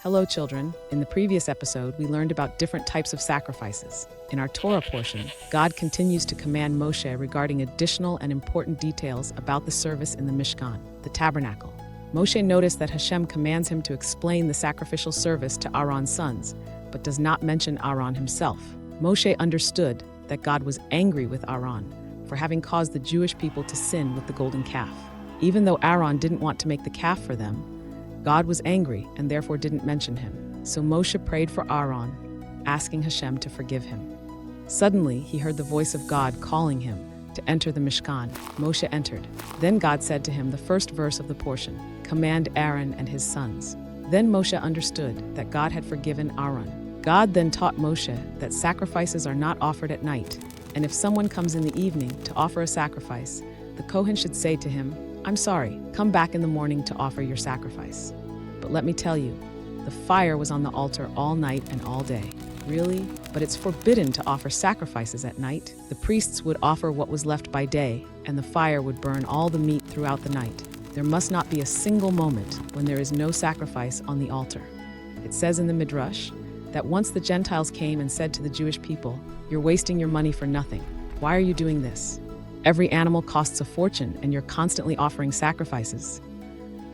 Hello, children. In the previous episode, we learned about different types of sacrifices. In our Torah portion, God continues to command Moshe regarding additional and important details about the service in the Mishkan, the tabernacle. Moshe noticed that Hashem commands him to explain the sacrificial service to Aaron's sons, but does not mention Aaron himself. Moshe understood that God was angry with Aaron for having caused the Jewish people to sin with the golden calf. Even though Aaron didn't want to make the calf for them, God was angry and therefore didn't mention him. So Moshe prayed for Aaron, asking Hashem to forgive him. Suddenly, he heard the voice of God calling him to enter the Mishkan. Moshe entered. Then God said to him the first verse of the portion, "Command Aaron and his sons." Then Moshe understood that God had forgiven Aaron. God then taught Moshe that sacrifices are not offered at night, and if someone comes in the evening to offer a sacrifice, the kohen should say to him, "I'm sorry, come back in the morning to offer your sacrifice." But let me tell you, the fire was on the altar all night and all day. Really? But it's forbidden to offer sacrifices at night. The priests would offer what was left by day, and the fire would burn all the meat throughout the night. There must not be a single moment when there is no sacrifice on the altar. It says in the Midrash that once the Gentiles came and said to the Jewish people, "You're wasting your money for nothing. Why are you doing this? Every animal costs a fortune, and you're constantly offering sacrifices."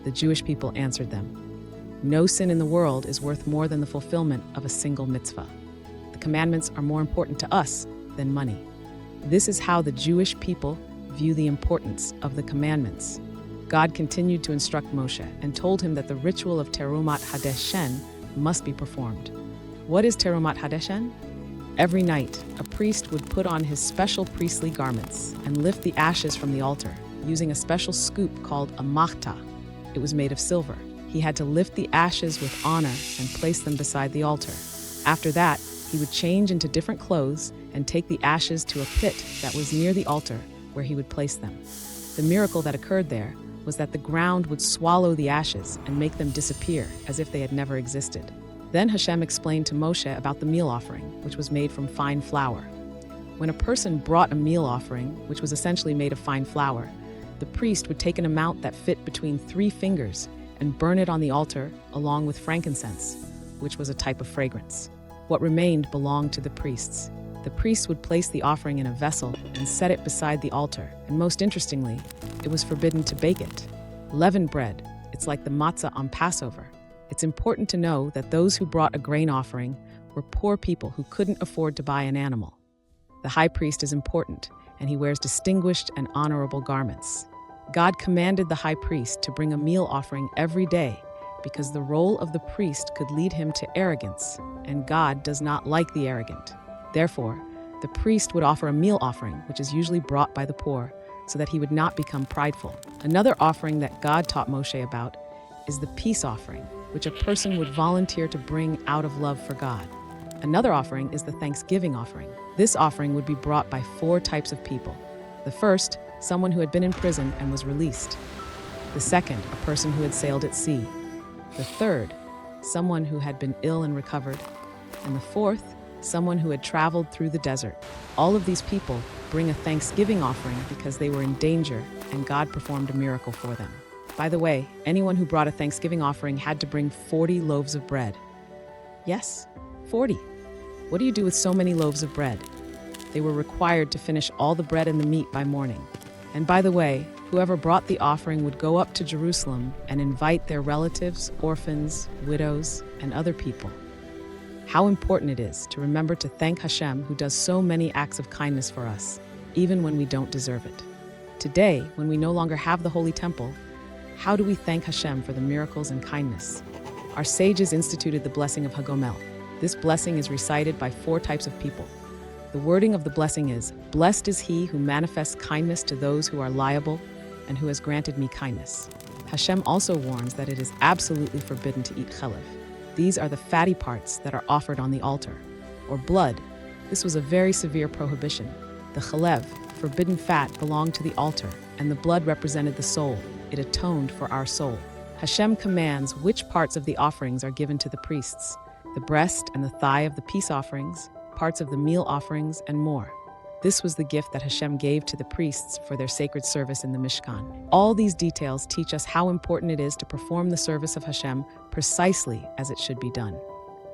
The Jewish people answered them, "No sin in the world is worth more than the fulfillment of a single mitzvah. The commandments are more important to us than money." This is how the Jewish people view the importance of the commandments. God continued to instruct Moshe and told him that the ritual of Terumat Hadeshen must be performed. What is Terumat Hadeshen? Every night, a priest would put on his special priestly garments and lift the ashes from the altar using a special scoop called a machta. It was made of silver. He had to lift the ashes with honor and place them beside the altar. After that, he would change into different clothes and take the ashes to a pit that was near the altar where he would place them. The miracle that occurred there was that the ground would swallow the ashes and make them disappear as if they had never existed. Then Hashem explained to Moshe about the meal offering, which was made from fine flour. When a person brought a meal offering, which was essentially made of fine flour, the priest would take an amount that fit between 3 fingers and burn it on the altar along with frankincense, which was a type of fragrance. What remained belonged to the priests. The priests would place the offering in a vessel and set it beside the altar, and most interestingly, it was forbidden to bake it. Leavened bread, it's like the matzah on Passover. It's important to know that those who brought a grain offering were poor people who couldn't afford to buy an animal. The high priest is important, and he wears distinguished and honorable garments. God commanded the high priest to bring a meal offering every day because the role of the priest could lead him to arrogance, and God does not like the arrogant. Therefore, the priest would offer a meal offering, which is usually brought by the poor, so that he would not become prideful. Another offering that God taught Moshe about is the peace offering, which a person would volunteer to bring out of love for God. Another offering is the thanksgiving offering. This offering would be brought by 4 types of people. The first, someone who had been in prison and was released. The second, a person who had sailed at sea. The third, someone who had been ill and recovered. And the fourth, someone who had traveled through the desert. All of these people bring a thanksgiving offering because they were in danger and God performed a miracle for them. By the way, anyone who brought a thanksgiving offering had to bring 40 loaves of bread. Yes, 40. What do you do with so many loaves of bread? They were required to finish all the bread and the meat by morning. And by the way, whoever brought the offering would go up to Jerusalem and invite their relatives, orphans, widows, and other people. How important it is to remember to thank Hashem, who does so many acts of kindness for us, even when we don't deserve it. Today, when we no longer have the Holy Temple, how do we thank Hashem for the miracles and kindness? Our sages instituted the blessing of Hagomel. This blessing is recited by 4 types of people. The wording of the blessing is, "Blessed is he who manifests kindness to those who are liable and who has granted me kindness." Hashem also warns that it is absolutely forbidden to eat chalev. These are the fatty parts that are offered on the altar, or blood. This was a very severe prohibition. The chalev, forbidden fat, belonged to the altar, and the blood represented the soul. It atoned for our soul. Hashem commands which parts of the offerings are given to the priests: the breast and the thigh of the peace offerings, parts of the meal offerings, and more. This was the gift that Hashem gave to the priests for their sacred service in the Mishkan. All these details teach us how important it is to perform the service of Hashem precisely as it should be done,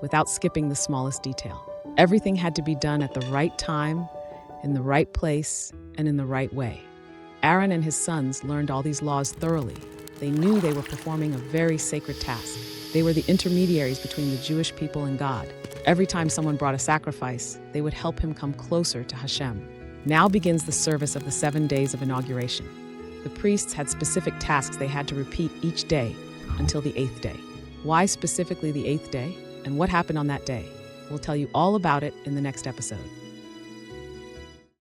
without skipping the smallest detail. Everything had to be done at the right time, in the right place, and in the right way. Aaron and his sons learned all these laws thoroughly. They knew they were performing a very sacred task. They were the intermediaries between the Jewish people and God. Every time someone brought a sacrifice, they would help him come closer to Hashem. Now begins the service of the 7 days of inauguration. The priests had specific tasks they had to repeat each day until the 8th day. Why specifically the 8th day, and what happened on that day? We'll tell you all about it in the next episode.